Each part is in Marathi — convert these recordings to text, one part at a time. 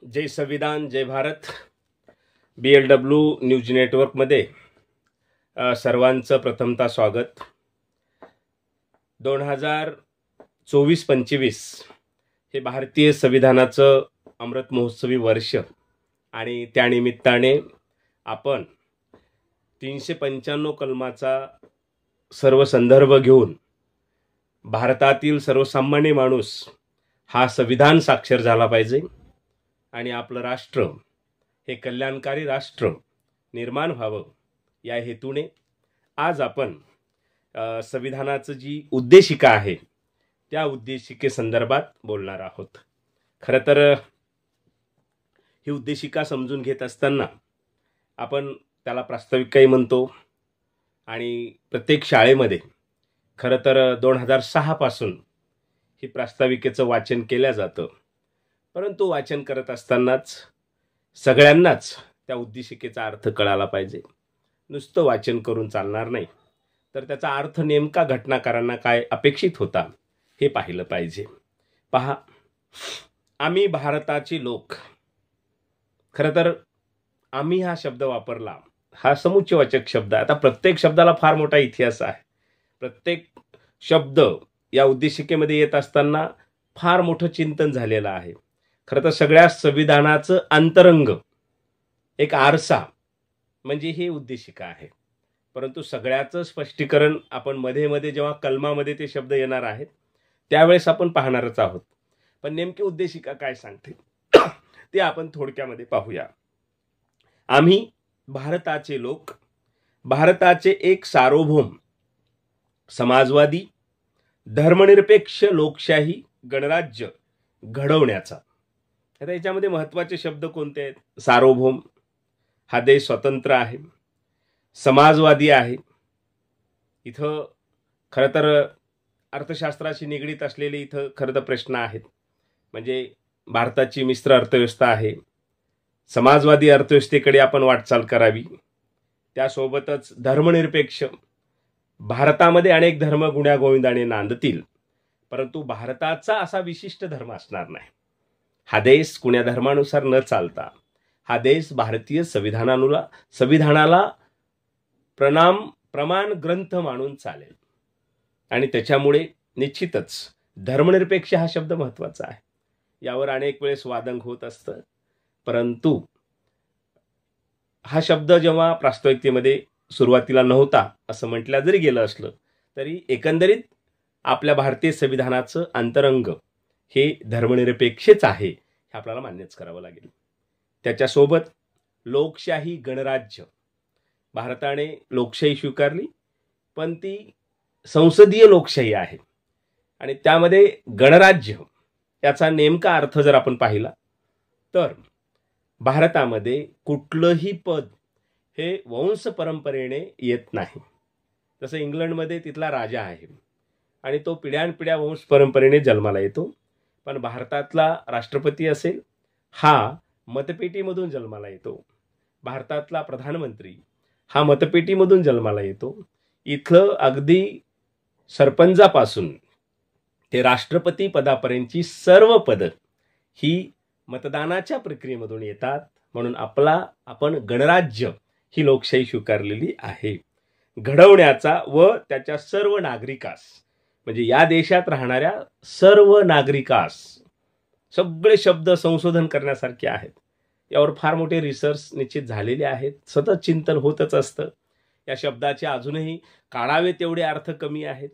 जय संविधान जय भारत. BLW न्यूज नेटवर्कमध्ये सर्वांचं प्रथमतः स्वागत. 2024-25 हे भारतीय संविधानाचं अमृत महोत्सवी वर्ष आणि त्यानिमित्ताने आपण 395 कलमाचा सर्व संदर्भ घेऊन भारतातील सर्वसामान्य माणूस हा संविधान साक्षर झाला पाहिजे आणि आपलं राष्ट्र हे कल्याणकारी राष्ट्र निर्माण व्हावं या हेतूने आज आपण संविधानाचं जी उद्देशिका आहे त्या उद्देशिकेसंदर्भात बोलणार आहोत. खरं तर ही उद्देशिका समजून घेत असताना आपण त्याला प्रास्ताविकाही म्हणतो आणि प्रत्येक शाळेमध्ये खरं तर 2006 पासून ही प्रास्ताविकेचं वाचन केलं जातं. परंतु वाचन करत असतानाच सगळ्यांनाच त्या उद्देशिकेचा अर्थ कळाला पाहिजे. नुसतं वाचन करून चालणार नाही, तर त्याचा अर्थ नेमका घटनाकारांना काय अपेक्षित होता हे पाहिलं पाहिजे. पहा, आम्ही भारताचे लोक. खरं तर आम्ही हा शब्द वापरला, हा समुच्चयवाचक शब्द आहे. आता प्रत्येक शब्दाला फार मोठा इतिहास आहे. प्रत्येक शब्द या उद्देशिकेमध्ये येत असताना फार मोठं चिंतन झालेलं आहे. खरं तर सगळ्या संविधानाचं अंतरंग एक आरसा म्हणजे हे उद्देशिका आहे. परंतु सगळ्याचं स्पष्टीकरण आपण मध्ये मध्ये जेव्हा कलमामध्ये ते शब्द येणार आहेत त्यावेळेस आपण पाहणारच आहोत. पण नेमकी उद्देशिका काय सांगते ते आपण थोडक्यामध्ये पाहूया. आम्ही भारताचे लोक, भारताचे एक सार्वभौम समाजवादी धर्मनिरपेक्ष लोकशाही गणराज्य घडवण्याचा. आता याच्यामध्ये महत्त्वाचे शब्द कोणते आहेत? सार्वभौम, हा देश स्वतंत्र आहे. समाजवादी आहे. इथं खरं तर अर्थशास्त्राशी निगडीत असलेले इथं खरं तर प्रश्न आहेत. म्हणजे भारताची मिश्र अर्थव्यवस्था आहे. समाजवादी अर्थव्यवस्थेकडे आपण वाटचाल करावी. त्यासोबतच धर्मनिरपेक्ष, भारतामध्ये अनेक धर्म गुण्यागोविंदाने नांदतील, परंतु भारताचा असा विशिष्ट धर्म असणार नाही. हा देश कुण्या धर्मानुसार न चालता हा देश भारतीय संविधानाला प्रमाण ग्रंथ मानून चालेल. आणि त्याच्यामुळे निश्चितच धर्मनिरपेक्ष हा शब्द महत्त्वाचा आहे. यावर अनेक वेळेस वादंग होत असतं. परंतु हा शब्द जेव्हा प्रास्ताविकतेमध्ये सुरुवातीला नव्हता असं म्हटलं जरी गेलं असलं तरी एकंदरीत आपल्या भारतीय संविधानाचं अंतरंग हे धर्मनिरपेक्षच आहे हे आपल्याला मान्यच करावं लागेल. त्याच्यासोबत लोकशाही गणराज्य, भारताने लोकशाही स्वीकारली पण ती संसदीय लोकशाही आहे आणि त्यामध्ये गणराज्य याचा नेमका अर्थ जर आपण पाहिला तर भारतामध्ये कुठलंही पद हे वंश परंपरेने येत नाही. जसं इंग्लंडमध्ये तिथला राजा आहे आणि तो पिढ्यानपिढ्या वंश परंपरेने जन्माला येतो. पण भारतातला राष्ट्रपती असेल हा मतपेटीमधून जन्माला येतो. भारतातला प्रधानमंत्री हा मतपेटीमधून जन्माला येतो. इथलं अगदी सरपंचापासून ते राष्ट्रपती पदापर्यंतची सर्व पदं ही मतदानाच्या प्रक्रियेमधून येतात. म्हणून आपण गणराज्य ही लोकशाही स्वीकारलेली आहे. घडवण्याचा व त्याच्या सर्व नागरिकास, म्हणजे या देशात राहणाऱ्या सर्व नागरिकास, सगळे शब्द संशोधन करण्यासारखे आहेत. यावर फार मोठे रिसर्च निश्चित झालेले आहेत. सतत चिंतन होतच असतं. या शब्दाचे अजूनही काढावे तेवढे अर्थ कमी आहेत.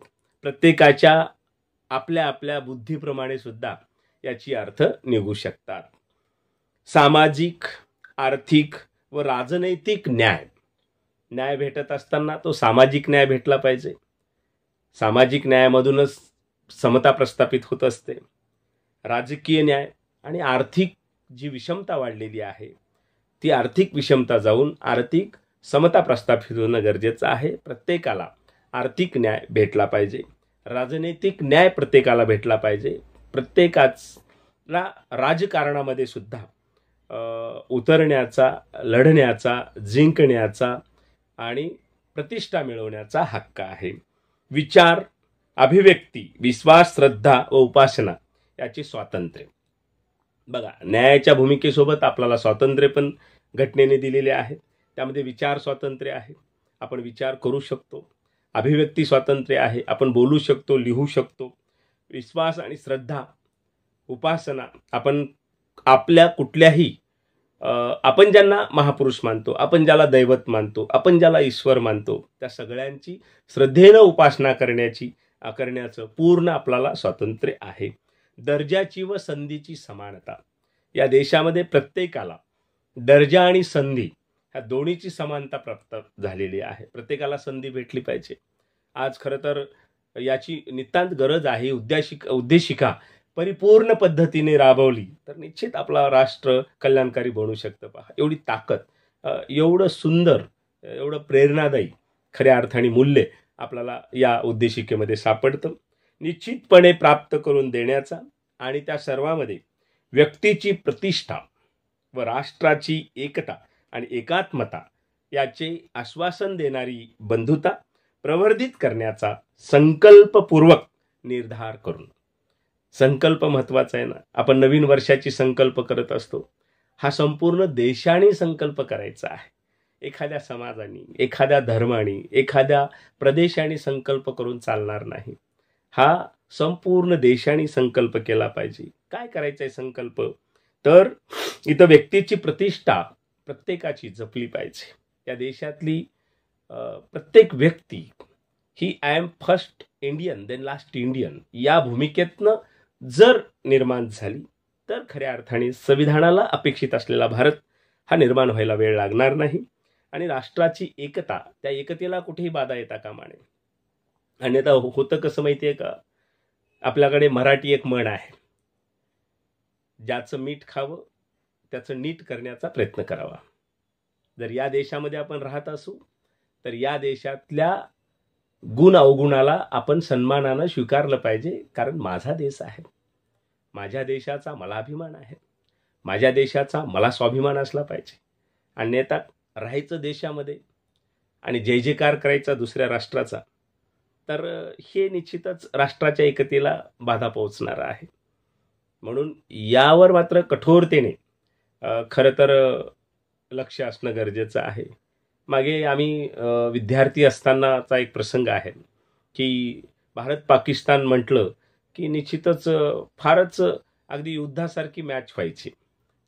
प्रत्येकाच्या आपल्या आपल्या बुद्धीप्रमाणे सुद्धा याची अर्थ निघू शकतात. सामाजिक, आर्थिक व राजनैतिक न्याय भेटत असताना तो सामाजिक न्याय भेटला पाहिजे. सामाजिक न्यायामधूनच समता प्रस्थापित होत असते. राजकीय न्याय आणि आर्थिक जी विषमता वाढलेली आहे ती आर्थिक विषमता जाऊन आर्थिक समता प्रस्थापित होणं गरजेचं आहे. प्रत्येकाला आर्थिक न्याय भेटला पाहिजे. राजनैतिक न्याय प्रत्येकाला भेटला पाहिजे. प्रत्येकाला राजकारणामध्ये सुद्धा उतरण्याचा, लढण्याचा, जिंकण्याचा आणि प्रतिष्ठा मिळवण्याचा हक्क आहे. विचार, अभिव्यक्ती, विश्वास, श्रद्धा व उपासना याचे स्वातंत्र्य. बघा, न्यायाच्या भूमिकेसोबत आपल्याला स्वातंत्र्य पण घटनेने दिलेले आहे. त्यामध्ये विचार स्वातंत्र्य आहे, आपण विचार करू शकतो. अभिव्यक्ती स्वातंत्र्य आहे, आपण बोलू शकतो, लिहू शकतो. विश्वास आणि श्रद्धा, उपासना, आपण आपल्या कुठल्याही आपण ज्यांना महापुरुष मानतो, आपण ज्याला दैवत मानतो, आपण ज्याला ईश्वर मानतो, त्या सगळ्यांची श्रद्धेनं उपासना करण्याचं पूर्ण आपल्याला स्वातंत्र्य आहे. दर्जाची व संधीची समानता, या देशामध्ये प्रत्येकाला दर्जा आणि संधी ह्या दोन्हीची समानता प्राप्त झालेली आहे. प्रत्येकाला संधी भेटली पाहिजे. आज खरं तर याची नितांत गरज आहे. उद्देशिका परिपूर्ण पद्धतीने राबवली तर निश्चित आपला राष्ट्र कल्याणकारी बनू शकतं. पहा, एवढी ताकद, एवढं सुंदर, एवढं प्रेरणादायी खऱ्या अर्थाने मूल्य आपल्याला या उद्देशिकेमध्ये सापडतं. निश्चितपणे प्राप्त करून देण्याचा आणि त्या सर्वामध्ये व्यक्तीची प्रतिष्ठा व राष्ट्राची एकता आणि एकात्मता याचे आश्वासन देणारी बंधुता प्रवर्धित करण्याचा संकल्पपूर्वक निर्धार करून. संकल्प महत्वाचा आहे ना. आपण नवीन वर्षाची संकल्प करत असतो. हा संपूर्ण देशाने संकल्प करायचा आहे. एखाद्या समाजाने, एखाद्या धर्माने, एखाद्या प्रदेशाने संकल्प करून चालणार नाही. हा संपूर्ण देशाने संकल्प केला पाहिजे. काय करायचं आहे संकल्प? तर इथं व्यक्तीची प्रतिष्ठा प्रत्येकाची जपली पाहिजे. या देशातली प्रत्येक व्यक्ती ही I am first Indian then last Indian या भूमिकेतनं जर निर्माण झाली तर खऱ्या अर्थाने संविधानाला अपेक्षित असलेला भारत हा निर्माण व्हायला वेळ लागणार नाही. आणि राष्ट्राची एकता, त्या एकतेला कुठेही बाधा येता कामा नये. अन्यथा होतं कसं माहिती आहे का? आपल्याकडे मराठी एक म्हण आहे, ज्याचं मीठ खावं त्याचं नीट करण्याचा प्रयत्न करावा. जर या देशामध्ये आपण राहत असू तर या देशातल्या गुण अवगुणाला आपण सन्मानानं स्वीकारलं पाहिजे. कारण माझा देश आहे, माझ्या देशाचा मला अभिमान आहे, माझ्या देशाचा मला स्वाभिमान असला पाहिजे. अन्यथा राहायचं देशामध्ये आणि जय जयकार करायचा दुसऱ्या राष्ट्राचा, तर हे निश्चितच राष्ट्राच्या एकतेला बाधा पोहोचणार आहे. म्हणून यावर मात्र कठोरतेने खरं तर लक्ष असणं गरजेचं आहे. मागे आम्ही विद्यार्थी असतानाचा एक प्रसंग आहे की भारत पाकिस्तान म्हटलं की निश्चितच फारच अगदी युद्धासारखी मॅच व्हायची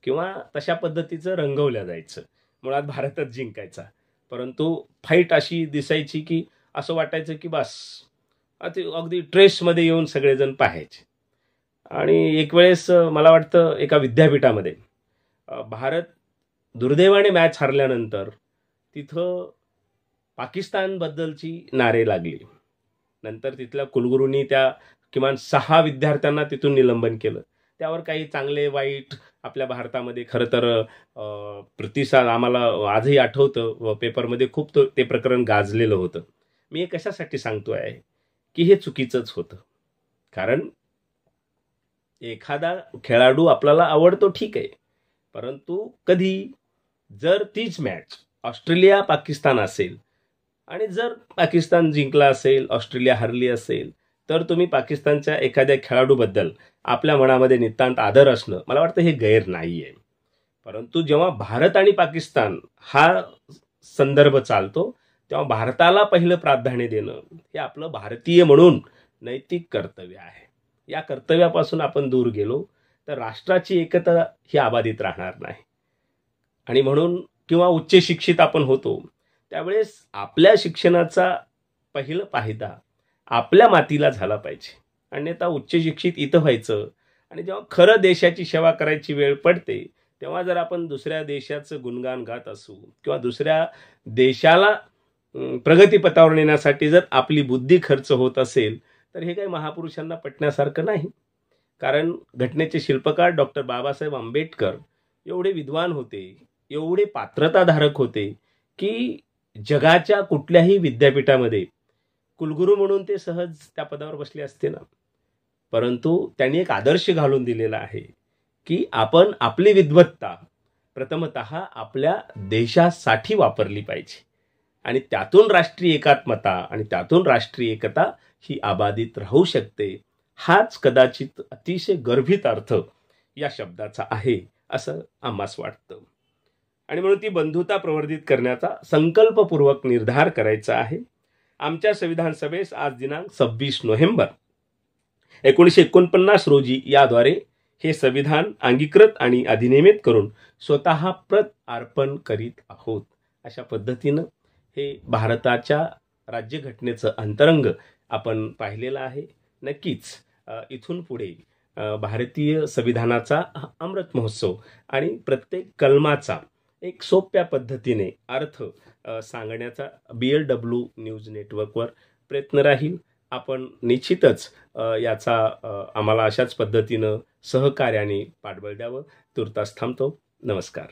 किंवा तशा पद्धतीचं रंगवल्या जायचं. मुळात भारतच जिंकायचा, परंतु फाईट अशी दिसायची की असं वाटायचं की बस अगदी ट्रेसमध्ये येऊन सगळेजण पाहायचे. आणि एक वेळेस मला वाटतं एका विद्यापीठामध्ये भारत दुर्दैवाने मॅच हरल्यानंतर तिथं पाकिस्तानबद्दलची नारे लागली. नंतर तिथल्या कुलगुरूंनी त्या किमान 6 विद्यार्थ्यांना तिथून निलंबन केलं. त्यावर काही चांगले वाईट आपल्या भारतामध्ये खरं तर प्रतिसाद आम्हाला आजही आठवतं. पेपरमध्ये खूप ते प्रकरण गाजलेलं होतं. मी हे कशासाठी सांगतो आहे की हे चुकीचंच होतं. कारण एखादा खेळाडू आपल्याला आवडतो ठीक आहे, परंतु कधी जर तीच मॅच ऑस्ट्रेलिया पाकिस्तान असेल आणि जर पाकिस्तान जिंकला असेल, ऑस्ट्रेलिया हरली असेल, तर तुम्ही पाकिस्तानच्या एखाद्या खेळाडूबद्दल आपल्या मनामध्ये नितांत आदर असणं मला वाटतं हे गैर नाही आहे. परंतु जेव्हा भारत आणि पाकिस्तान हा संदर्भ चालतो तेव्हा भारताला पहिलं प्राधान्य देणं हे आपलं भारतीय म्हणून नैतिक कर्तव्य आहे. या कर्तव्यापासून आपण दूर गेलो तर राष्ट्राची एकता ही अबाधित राहणार नाही. आणि म्हणून किंवा उच्च शिक्षित आपण होतो त्यावेळेस आपल्या शिक्षणाचा पहिलं फायदा आपल्या मातीला झाला पाहिजे. अन्यथा उच्च शिक्षित इथं व्हायचं आणि जेव्हा खरं देशाची सेवा करायची वेळ पडते तेव्हा जर आपण दुसऱ्या देशाचं गुणगान गात असू किंवा दुसऱ्या देशाला प्रगतीपथावर नेण्यासाठी जर आपली बुद्धी खर्च होत असेल तर हे काही महापुरुषांना पटण्यासारखं नाही. कारण घटनेचे शिल्पकार डॉक्टर बाबासाहेब आंबेडकर एवढे विद्वान होते, एवढे पात्रताधारक होते की जगाच्या कुठल्याही विद्यापीठामध्ये कुलगुरू म्हणून ते सहज त्या पदावर बसले असते ना. परंतु त्यांनी एक आदर्श घालून दिलेला आहे की आपण आपली विद्वत्ता प्रथमतः आपल्या देशासाठी वापरली पाहिजे आणि त्यातून राष्ट्रीय एकात्मता आणि त्यातून राष्ट्रीय एकता ही अबाधित राहू शकते. हाच कदाचित अतिशय गर्भित अर्थ या शब्दाचा आहे असं आम्हास वाटतं. आणि म्हणून ती बंधुता प्रवर्धित करण्याचा संकल्पपूर्वक निर्धार करायचा आहे. आमच्या संविधान सभेस आज दिनांक 26 नोव्हेंबर 1949 रोजी याद्वारे हे संविधान अंगीकृत आणि अधिनियमित करून स्वतः प्रत अर्पण करीत आहोत. अशा पद्धतीनं हे भारताच्या राज्यघटनेचं अंतरंग आपण पाहिलेलं आहे. नक्कीच इथून पुढे भारतीय संविधानाचा अमृत महोत्सव आणि प्रत्येक कलमाचा एक सोप्या पद्धतीने अर्थ सांगण्याचा BLW न्यूज नेटवर्कवर प्रयत्न राहील. आपण निश्चितच याचा आम्हाला अशाच पद्धतीनं सहकार्याने पाठबळ द्यावं. तूर्तास थांबतो. नमस्कार.